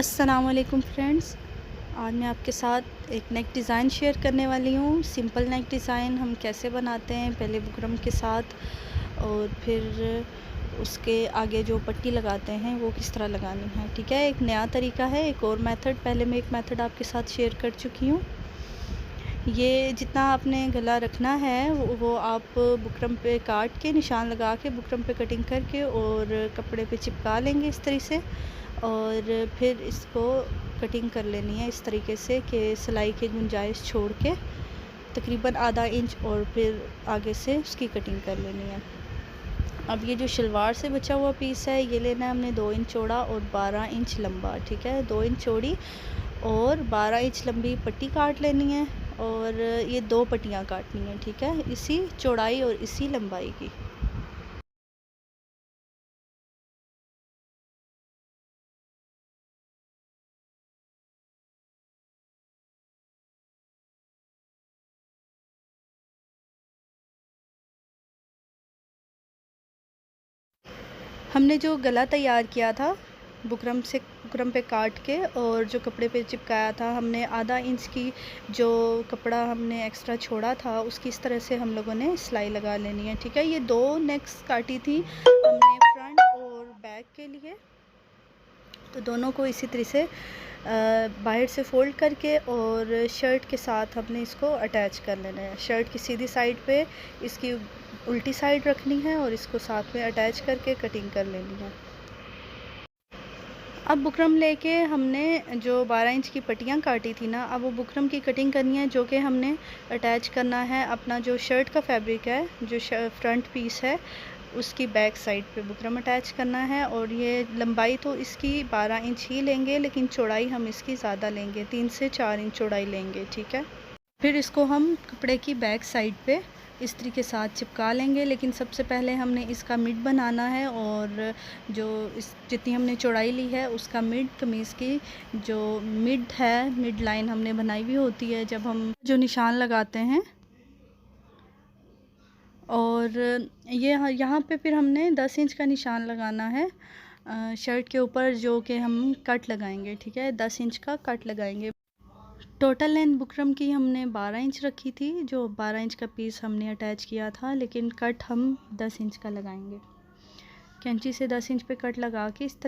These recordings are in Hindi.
अस्सलाम वालेकुम फ्रेंड्स। आज मैं आपके साथ एक नेक डिज़ाइन शेयर करने वाली हूँ। सिंपल नेक डिज़ाइन हम कैसे बनाते हैं, पहले बुकरम के साथ और फिर उसके आगे जो पट्टी लगाते हैं वो किस तरह लगानी है। ठीक है, एक नया तरीका है, एक और मेथड। पहले मैं एक मेथड आपके साथ शेयर कर चुकी हूँ। ये जितना आपने गला रखना है वो आप बुकरम पे काट के निशान लगा के बुकरम पे कटिंग करके और कपड़े पे चिपका लेंगे इस तरीके से, और फिर इसको कटिंग कर लेनी है इस तरीके से कि सिलाई की गुंजाइश छोड़ के तकरीबन आधा इंच, और फिर आगे से उसकी कटिंग कर लेनी है। अब ये जो शलवार से बचा हुआ पीस है ये लेना है हमने 2 इंच चौड़ा और 12 इंच लंबा। ठीक है, 2 इंच चौड़ी और 12 इंच लंबी पट्टी काट लेनी है, और ये 2 पट्टियाँ काटनी है। ठीक है, इसी चौड़ाई और इसी लंबाई की। हमने जो गला तैयार किया था बुकरम पे काट के और जो कपड़े पे चिपकाया था, हमने आधा इंच की जो कपड़ा हमने एक्स्ट्रा छोड़ा था उसकी इस तरह से हम लोगों ने सिलाई लगा लेनी है। ठीक है, ये 2 नेक्स काटी थी हमने फ्रंट और बैक के लिए, तो दोनों को इसी तरह से बाहर से फ़ोल्ड करके और शर्ट के साथ हमने इसको अटैच कर लेना है। शर्ट की सीधी साइड पे इसकी उल्टी साइड रखनी है और इसको साथ में अटैच करके कटिंग कर लेनी है। अब बुकरम लेके हमने जो 12 इंच की पट्टियाँ काटी थी ना, अब वो बुकरम की कटिंग करनी है जो कि हमने अटैच करना है अपना जो शर्ट का फैब्रिक है, जो फ्रंट पीस है उसकी बैक साइड पे बुकरम अटैच करना है। और ये लंबाई तो इसकी 12 इंच ही लेंगे, लेकिन चौड़ाई हम इसकी ज़्यादा लेंगे, 3 से 4 इंच चौड़ाई लेंगे। ठीक है, फिर इसको हम कपड़े की बैक साइड पे इस्त्री के साथ चिपका लेंगे, लेकिन सबसे पहले हमने इसका मिड बनाना है, और जो इस जितनी हमने चौड़ाई ली है उसका मिड कमीज़ की जो मिड है, मिड लाइन हमने बनाई हुई होती है जब हम जो निशान लगाते हैं। और ये यहाँ पे फिर हमने 10 इंच का निशान लगाना है शर्ट के ऊपर, जो कि हम कट लगाएंगे। ठीक है, 10 इंच का कट लगाएंगे। टोटल लेंथ बुकरम की हमने 12 इंच रखी थी, जो 12 इंच का पीस हमने अटैच किया था, लेकिन कट हम 10 इंच का लगाएंगे। कैंची से 10 इंच पे कट लगा के इस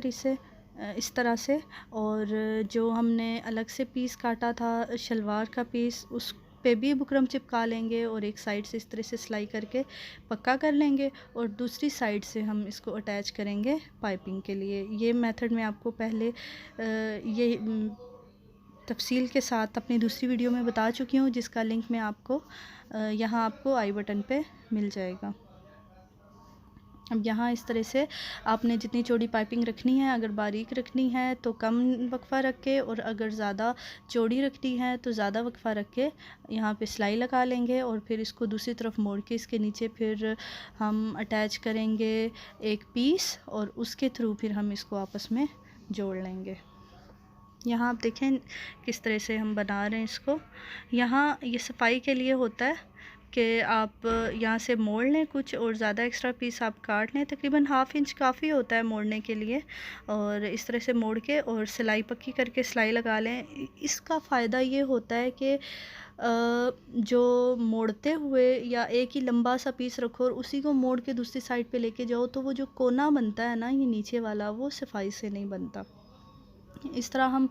तरह से, और जो हमने अलग से पीस काटा था शलवार का पीस, उस पे भी बुकरम चिपका लेंगे और एक साइड से इस तरह से सिलाई करके पक्का कर लेंगे, और दूसरी साइड से हम इसको अटैच करेंगे पाइपिंग के लिए। ये मेथड मैं आपको पहले ये तफसील के साथ अपनी दूसरी वीडियो में बता चुकी हूँ, जिसका लिंक मैं आपको यहाँ आपको आई बटन पे मिल जाएगा। अब यहाँ इस तरह से आपने जितनी चौड़ी पाइपिंग रखनी है, अगर बारीक रखनी है तो कम वक्फ़ा रख के, और अगर ज़्यादा चौड़ी रखनी है तो ज़्यादा वक्फ़ा रख के यहाँ पे सिलाई लगा लेंगे, और फिर इसको दूसरी तरफ मोड़ के इसके नीचे फिर हम अटैच करेंगे एक पीस, और उसके थ्रू फिर हम इसको आपस में जोड़ लेंगे। यहाँ आप देखें किस तरह से हम बना रहे हैं इसको। यहाँ ये सफाई के लिए होता है कि आप यहाँ से मोड़ लें कुछ, और ज़्यादा एक्स्ट्रा पीस आप काट लें, तकरीबन ½ इंच काफ़ी होता है मोड़ने के लिए, और इस तरह से मोड़ के और सिलाई पक्की करके सिलाई लगा लें। इसका फ़ायदा ये होता है कि जो मोड़ते हुए या एक ही लंबा सा पीस रखो और उसी को मोड़ के दूसरी साइड पे लेके जाओ, तो वो जो कोना बनता है ना ये नीचे वाला, वो सफाई से नहीं बनता। इस तरह हम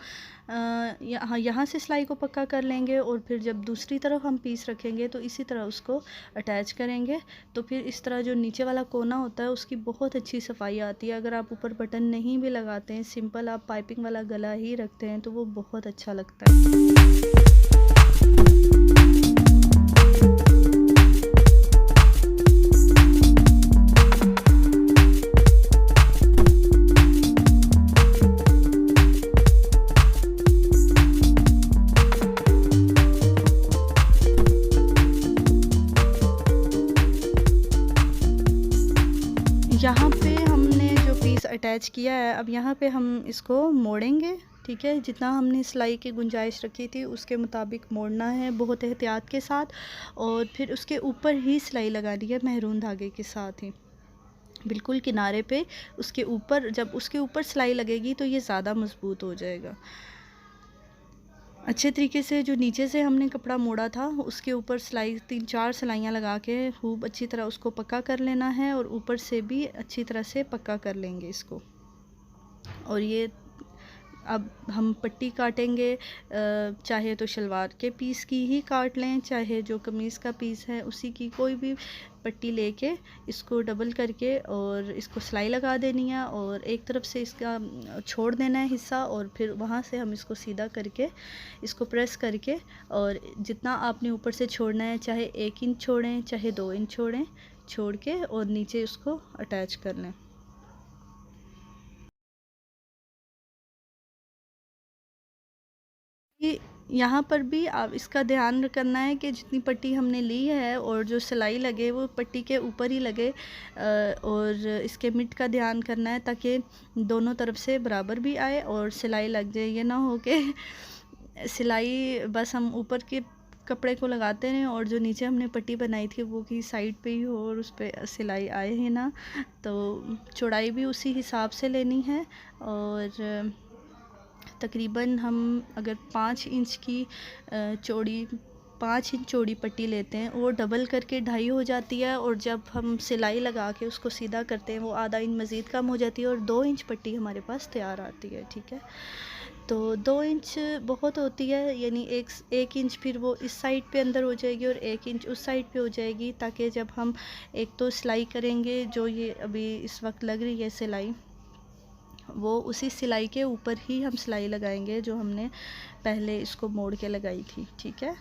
यहाँ से सिलाई को पक्का कर लेंगे, और फिर जब दूसरी तरफ हम पीस रखेंगे तो इसी तरह उसको अटैच करेंगे, तो फिर इस तरह जो नीचे वाला कोना होता है उसकी बहुत अच्छी सफाई आती है। अगर आप ऊपर बटन नहीं भी लगाते हैं, सिंपल आप पाइपिंग वाला गला ही रखते हैं, तो वो बहुत अच्छा लगता है। यहाँ पे हमने जो पीस अटैच किया है, अब यहाँ पे हम इसको मोड़ेंगे। ठीक है, जितना हमने सिलाई की गुंजाइश रखी थी उसके मुताबिक मोड़ना है बहुत एहतियात के साथ, और फिर उसके ऊपर ही सिलाई लगानी है महरून धागे के साथ ही। बिल्कुल किनारे पे उसके ऊपर, जब उसके ऊपर सिलाई लगेगी तो ये ज़्यादा मज़बूत हो जाएगा। अच्छे तरीके से जो नीचे से हमने कपड़ा मोड़ा था उसके ऊपर सिलाई 3-4 सिलाइयाँ लगा के खूब अच्छी तरह उसको पक्का कर लेना है, और ऊपर से भी अच्छी तरह से पक्का कर लेंगे इसको। और ये अब हम पट्टी काटेंगे, चाहे तो शलवार के पीस की ही काट लें, चाहे जो कमीज़ का पीस है उसी की कोई भी पट्टी लेके इसको डबल करके और इसको सिलाई लगा देनी है, और एक तरफ से इसका छोड़ देना है हिस्सा, और फिर वहाँ से हम इसको सीधा करके इसको प्रेस करके, और जितना आपने ऊपर से छोड़ना है, चाहे 1 इंच छोड़ें चाहे 2 इंच छोड़ें, छोड़ के और नीचे उसको अटैच कर लें। ये यहाँ पर भी आप इसका ध्यान करना है कि जितनी पट्टी हमने ली है और जो सिलाई लगे वो पट्टी के ऊपर ही लगे, और इसके मिड का ध्यान करना है ताकि दोनों तरफ से बराबर भी आए और सिलाई लग जाए। ये ना हो कि सिलाई बस हम ऊपर के कपड़े को लगाते रहें और जो नीचे हमने पट्टी बनाई थी वो की साइड पे ही हो और उस पर सिलाई आए ही ना। तो चौड़ाई भी उसी हिसाब से लेनी है, और तकरीबन हम अगर 5 इंच की चौड़ी 5 इंच चौड़ी पट्टी लेते हैं वो डबल करके 2.5 हो जाती है, और जब हम सिलाई लगा के उसको सीधा करते हैं वो आधा इंच मज़ीद कम हो जाती है और 2 इंच पट्टी हमारे पास तैयार आती है। ठीक है, तो 2 इंच बहुत होती है, यानी एक इंच फिर वो इस साइड पे अंदर हो जाएगी और 1 इंच उस साइड पे हो जाएगी, ताकि जब हम एक तो सिलाई करेंगे जो ये अभी इस वक्त लग रही है सिलाई, वो उसी सिलाई के ऊपर ही हम सिलाई लगाएंगे जो हमने पहले इसको मोड़ के लगाई थी। ठीक है,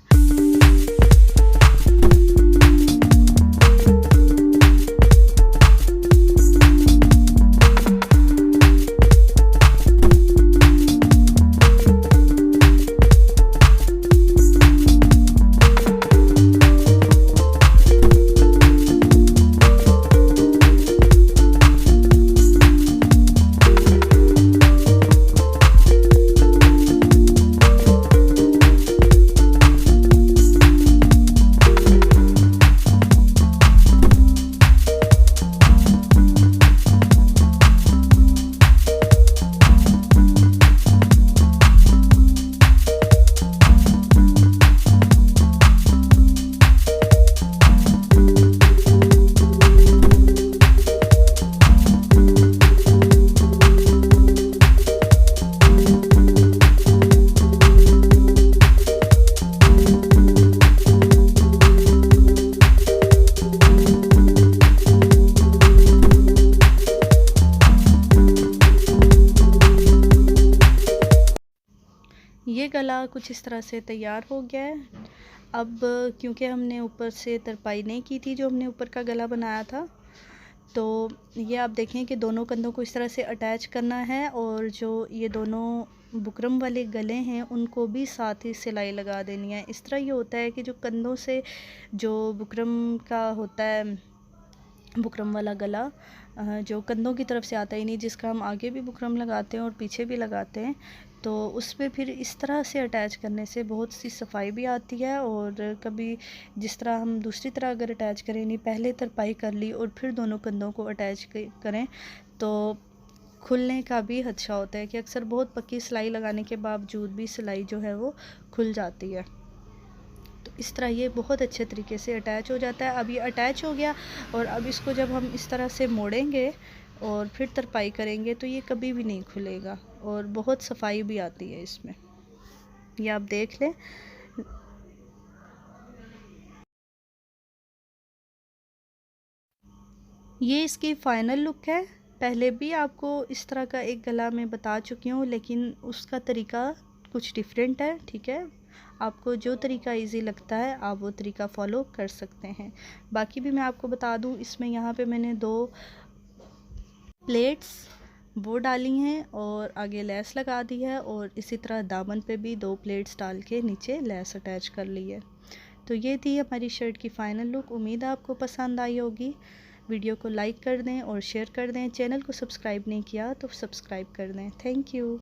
ये गला कुछ इस तरह से तैयार हो गया है। अब क्योंकि हमने ऊपर से तरपाई नहीं की थी जो हमने ऊपर का गला बनाया था, तो ये आप देखें कि दोनों कंधों को इस तरह से अटैच करना है, और जो ये दोनों बुकरम वाले गले हैं उनको भी साथ ही सिलाई लगा देनी है। इस तरह ये होता है कि जो कंधों से जो बुकरम का होता है, बुकरम वाला गला जो कंधों की तरफ से आता ही नहीं, जिसका हम आगे भी बुकरम लगाते हैं और पीछे भी लगाते हैं, तो उसमें फिर इस तरह से अटैच करने से बहुत सी सफाई भी आती है। और कभी जिस तरह हम दूसरी तरह अगर अटैच करें, नहीं पहले तरपाई कर ली और फिर दोनों कंधों को अटैच करें, तो खुलने का भी खदशा होता है कि अक्सर बहुत पक्की सिलाई लगाने के बावजूद भी सिलाई जो है वो खुल जाती है। तो इस तरह ये बहुत अच्छे तरीके से अटैच हो जाता है। अब ये अटैच हो गया, और अब इसको जब हम इस तरह से मोड़ेंगे और फिर तरपाई करेंगे तो ये कभी भी नहीं खुलेगा, और बहुत सफाई भी आती है इसमें। ये आप देख लें। ये इसकी फ़ाइनल लुक है। पहले भी आपको इस तरह का एक गला मैं बता चुकी हूँ, लेकिन उसका तरीका कुछ डिफरेंट है। ठीक है, आपको जो तरीका इजी लगता है आप वो तरीका फॉलो कर सकते हैं। बाकी भी मैं आपको बता दूँ, इसमें यहाँ पे मैंने 2 प्लेट्स वो डाली हैं और आगे लेस लगा दी है, और इसी तरह दामन पे भी 2 प्लेट्स डाल के नीचे लेस अटैच कर ली है। तो ये थी हमारी शर्ट की फ़ाइनल लुक। उम्मीद है आपको पसंद आई होगी। वीडियो को लाइक कर दें और शेयर कर दें। चैनल को सब्सक्राइब नहीं किया तो सब्सक्राइब कर दें। Thank you.